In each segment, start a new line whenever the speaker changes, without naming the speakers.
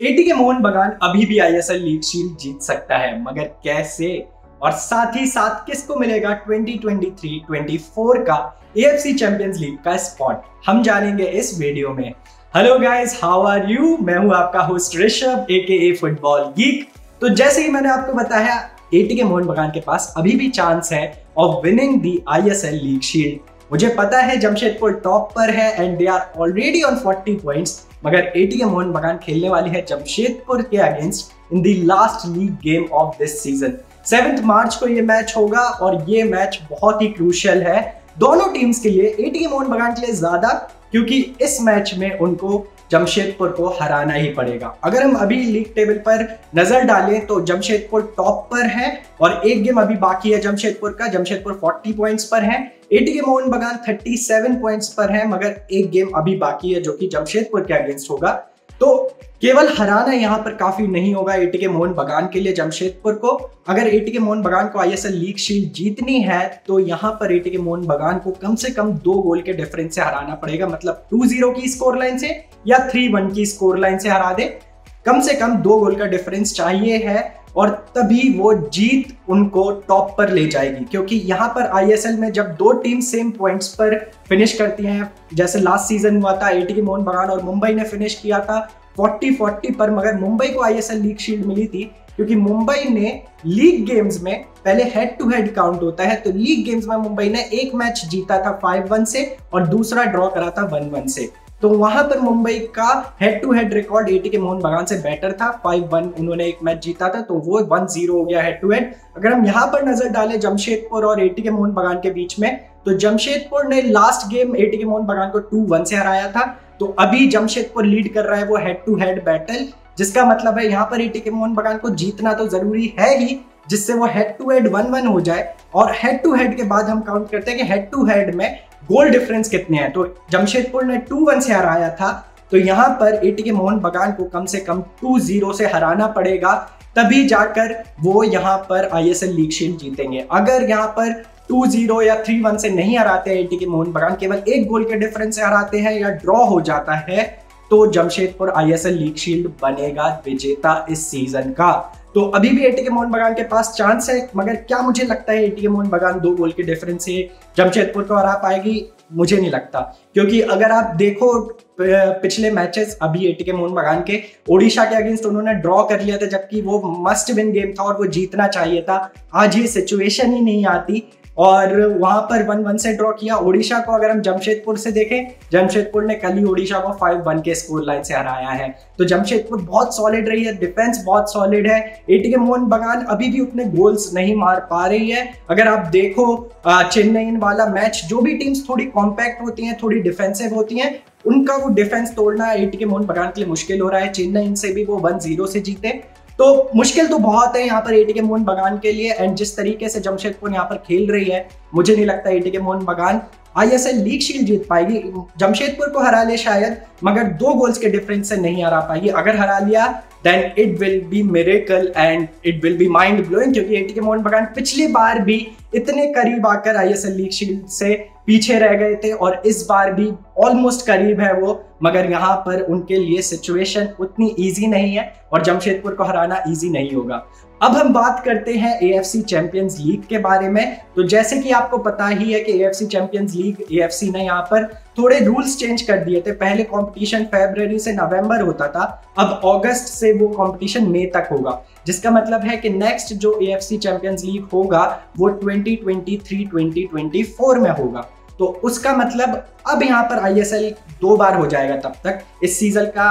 ATK Mohun बगान अभी भी आईएसएल लीग शील्ड जीत सकता है, मगर कैसे और साथ ही साथ किसको मिलेगा 2023-24 का एएफसी चैंपियंस लीग का स्पॉट, हम जानेंगे इस वीडियो में। Hello guys, how are you? मैं हूं आपका host Rishabh AK football geek. तो जैसे ही मैंने आपको बताया, एटीके मोहन बगान के पास अभी भी चांस है of winning the ISL league shield. मुझे पता है जमशेदपुर टॉप पर है and they are already on 40 points, मगर एटीके मोहन बगान खेलने वाली है जमशेदपुर के against in the last league game of this season. 7 मार्च को ये मैच होगा और ये मैच बहुत ही क्रूशियल है दोनों टीम्स के लिए। एटीके मोहन बगान के लिए ज्यादा, क्योंकि इस मैच में उनको जमशेदपुर को हराना ही पड़ेगा। अगर हम अभी लीग टेबल पर नजर डालें तो जमशेदपुर टॉप पर है और एक गेम अभी बाकी है जमशेदपुर का। जमशेदपुर 40 पॉइंट्स पर है, एटीके मोहन बगान 37 पॉइंट्स पर है, मगर एक गेम अभी बाकी है जो कि जमशेदपुर के अगेंस्ट होगा। तो केवल हराना यहाँ पर काफी नहीं होगा एटीके मोहन बगान के लिए जमशेदपुर को। अगर एटीके मोहन बगान को आईएसएल लीग शील्ड जीतनी है तो यहाँ पर एटीके मोहन बगान को कम से कम 2 गोल के डिफरेंस से हराना पड़ेगा, मतलब 2-0 की स्कोर लाइन से या 3-1 की स्कोर लाइन से हरा दे। कम से कम 2 गोल का डिफरेंस चाहिए है और तभी वो जीत उनको टॉप पर ले जाएगी, क्योंकि यहाँ पर आईएसएल में जब 2 टीम सेम पॉइंट्स पर फिनिश करती हैं, जैसे लास्ट सीजन हुआ था एटीके मोहन बगान और मुंबई ने फिनिश किया था 40-40 पर, मगर मुंबई को आईएसएल लीग शील्ड मिली थी क्योंकि मुंबई ने लीग गेम्स में पहले हेड टू हेड काउंट होता है, तो लीग गेम्स में मुंबई ने एक मैच जीता था 5-1 से और दूसरा ड्रॉ करा था 1-1 से। तो वहां पर मुंबई का head to head record ATK Mohun Bagan से बेटर था। 5-1 उन्होंने एक मैच जीता था, तो वो 1-0 हो गया हेड टू हेड। अगर हम यहाँ पर नजर डालें जमशेदपुर और एटीके मोहन बगान के बीच में, तो जमशेदपुर ने लास्ट गेम एटीके मोहन बगान को 2-1 से हराया था। तो अभी जमशेदपुर लीड कर रहा है वो हेड टू हेड बैटल, जिसका मतलब है यहाँ पर एटीके मोहन बगान को जीतना तो जरूरी है ही, जिससे वो हेड टू हेड 1-1 हो जाए। और हेड टू हेड के बाद हम काउंट करते हैं कि हेड टू हेड में गोल डिफरेंस कितने हैं। तो जमशेदपुर ने 2-1 से हराया था, तो यहाँ पर एटीके मोहन बगान को कम से कम 2-0 से हराना पड़ेगा, तभी जाकर वो यहाँ पर आईएसएल लीग शील्ड जीतेंगे। अगर यहाँ पर 2-0 या 3-1 से नहीं हराते हैं एटीके मोहन बगान, केवल 1 गोल के डिफरेंस से हराते हैं या ड्रॉ हो जाता है, तो जमशेदपुर आईएसएल लीग शील्ड बनेगा विजेता इस सीजन का। तो अभी भी एटीके मोहन बगान के पास चांस है, मगर क्या मुझे लगता है एटीके मोहन बगान 2 गोल के डिफरेंस से जमशेदपुर को हरा पाएगी? मुझे नहीं लगता, क्योंकि अगर आप देखो पिछले मैचेस अभी एटीके मोहन बगान के ओडिशा के अगेंस्ट उन्होंने ड्रॉ कर लिया था, जबकि वो मस्ट विन गेम था और वो जीतना चाहिए था। आज ये सिचुएशन ही नहीं आती और वहां पर 1-1 से ड्रॉ किया। ओडिशा को अगर हम जमशेदपुर से देखें, जमशेदपुर ने कल ही ओडिशा को 5-1 के स्कोर लाइन से हराया है। तो जमशेदपुर बहुत सॉलिड रही है, डिफेंस बहुत सॉलिड है। एटीके मोहन बगान अभी भी उतने गोल्स नहीं मार पा रही है। अगर आप देखो चेन्नई वाला मैच, जो भी टीम्स थोड़ी कॉम्पैक्ट होती हैं, थोड़ी डिफेंसिव होती हैं, उनका वो डिफेंस तोड़ना एटीके मोहन बगान के लिए मुश्किल हो रहा है। चेन्नई से भी वो 1-0 से जीते, तो मुश्किल तो बहुत है यहाँ पर एटीके मोहन बगान के लिए। एंड जिस तरीके से जमशेदपुर यहाँ पर खेल रही है, मुझे नहीं लगता एटीके मोहन बगान आईएसएल लीग शील्ड जीत पाएगी। जमशेदपुर को हरा ले शायद, मगर 2 गोल्स के डिफरेंस से नहीं हरा पाएगी। अगर हरा लिया then it will be miracle and it will be mind blowing, क्योंकि एटीके मोहन बगान पिछली बार भी इतने करीब आकर आईएसएल लीग शील्ड से पीछे रह गए थे और इस बार भी ऑलमोस्ट करीब है वो, मगर यहाँ पर उनके लिए सिचुएशन उतनी इजी नहीं है और जमशेदपुर को हराना इजी नहीं होगा। अब हम बात करते हैं एएफसी चैंपियंस लीग के बारे में। तो जैसे कि आपको पता ही है कि एएफसी चैंपियंस लीग, एएफसी ने यहाँ पर थोड़े रूल्स चेंज कर दिए थे। पहले कंपटीशन फरवरी से नवंबर होता था, अब अगस्त से वो कंपटीशन मई तक होगा, जिसका मतलब है कि नेक्स्ट जो एएफसी चैंपियंस लीग होगा वो 2023-2024 में होगा। तो उसका मतलब अब यहाँ पर आईएसएल 2 बार हो जाएगा तब तक, इस सीजन का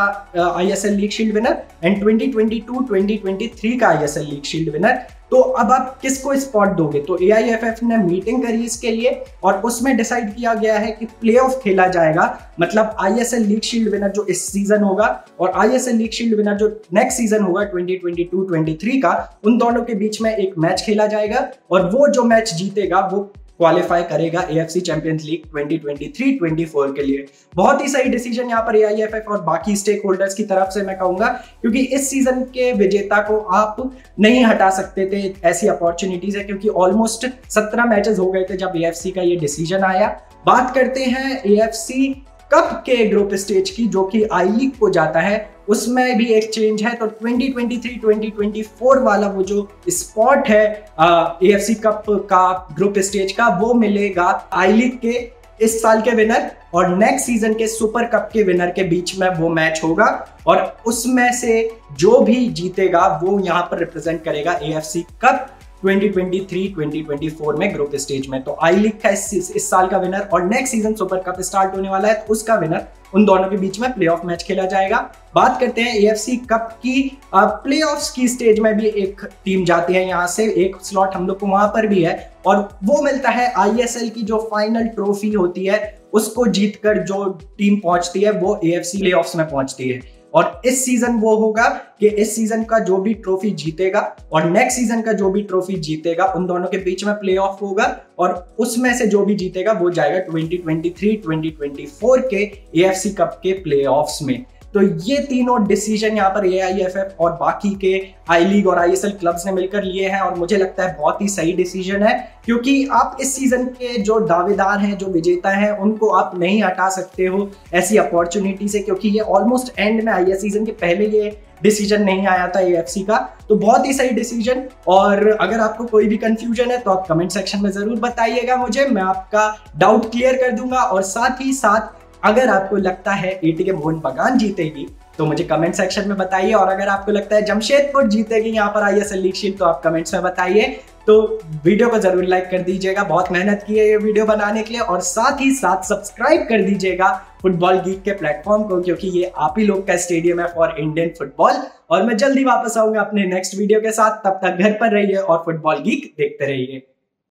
ISL league shield winner and 2022-2023 का आईएसएल लीग शील्ड विनर। तो अब आप किसको स्पॉट दोगे? तो एआईएफएफ ने मीटिंग करी इसके लिए और उसमें डिसाइड किया गया है कि प्लेऑफ खेला जाएगा, मतलब आईएसएल लीग शील्ड विनर जो इस सीजन होगा और आईएसएल लीग शील्ड विनर जो नेक्स्ट सीजन होगा 2022-23 का, उन दोनों के बीच में एक मैच खेला जाएगा और वो जो मैच जीतेगा वो क्वालिफाई करेगा एएफसी चैंपियंस लीग 2023-24 के लिए। बहुत ही सही डिसीजन यहाँ पर एआईएफएफ और बाकी स्टेक होल्डर्स की तरफ से मैं कहूंगा, क्योंकि इस सीजन के विजेता को आप नहीं हटा सकते थे। ऐसी अपॉर्चुनिटीज है क्योंकि ऑलमोस्ट 17 मैचेस हो गए थे जब एएफसी का ये डिसीजन आया। बात करते हैं एएफसी कप के ग्रुप स्टेज की, जो कि आई लीग को जाता है, उसमें भी एक चेंज है। तो 2023-2024 वाला वो जो स्पॉट है एएफसी कप का ग्रुप स्टेज का, वो मिलेगा आई लीग के इस साल के विनर और नेक्स्ट सीजन के सुपर कप के विनर के बीच में वो मैच होगा, और उसमें से जो भी जीतेगा वो यहाँ पर रिप्रेजेंट करेगा एएफसी कप 2023-2024 में ग्रुप स्टेज में। तो आई लीग का इस साल का विनर और next season super cup start होने वाला है, तो उसका विनर, उन दोनों के बीच में प्लेऑफ मैच खेला जाएगा। बात करते हैं एएफसी कप की, प्लेऑफ्स की स्टेज में भी एक टीम जाती है, यहाँ से एक स्लॉट हम लोग को वहां पर भी है, और वो मिलता है आईएसएल की जो फाइनल ट्रॉफी होती है, उसको जीतकर जो टीम पहुंचती है वो एएफसी प्लेऑफ्स में पहुंचती है। और इस सीजन वो होगा कि इस सीजन का जो भी ट्रॉफी जीतेगा और नेक्स्ट सीजन का जो भी ट्रॉफी जीतेगा, उन दोनों के बीच में प्लेऑफ होगा, और उसमें से जो भी जीतेगा वो जाएगा 2023-2024 के एएफसी कप के प्लेऑफ्स में। तो ये तीनों डिसीजन यहाँ पर एआईएफएफ और बाकी के आई लीग और आईएसएल क्लब्स ने मिलकर लिए हैं, और मुझे लगता है बहुत ही सही डिसीजन है, क्योंकि आप इस सीजन के जो दावेदार हैं, जो विजेता हैं, उनको आप नहीं हटा सकते हो ऐसी अपॉर्चुनिटी से, क्योंकि ये ऑलमोस्ट एंड में आई है, सीजन के पहले ये डिसीजन नहीं आया था एएफसी का। तो बहुत ही सही डिसीजन। और अगर आपको कोई भी कंफ्यूजन है तो आप कमेंट सेक्शन में जरूर बताइएगा मुझे, मैं आपका डाउट क्लियर कर दूंगा। और साथ ही साथ अगर आपको लगता है एटीके मोहन बगान जीतेगी तो मुझे कमेंट सेक्शन में बताइए, और अगर आपको लगता है जमशेदपुर जीतेगी यहाँ पर आईएसएल लीग शील्ड तो आप कमेंट्स में बताइए। तो वीडियो को जरूर लाइक कर दीजिएगा, बहुत मेहनत की है ये वीडियो बनाने के लिए, और साथ ही साथ सब्सक्राइब कर दीजिएगा फुटबॉल गीक के प्लेटफॉर्म को, क्योंकि ये आप ही लोग का स्टेडियम है फॉर इंडियन फुटबॉल। और मैं जल्दी वापस आऊंगा अपने नेक्स्ट वीडियो के साथ, तब तक घर पर रहिए और फुटबॉल गीक देखते रहिए।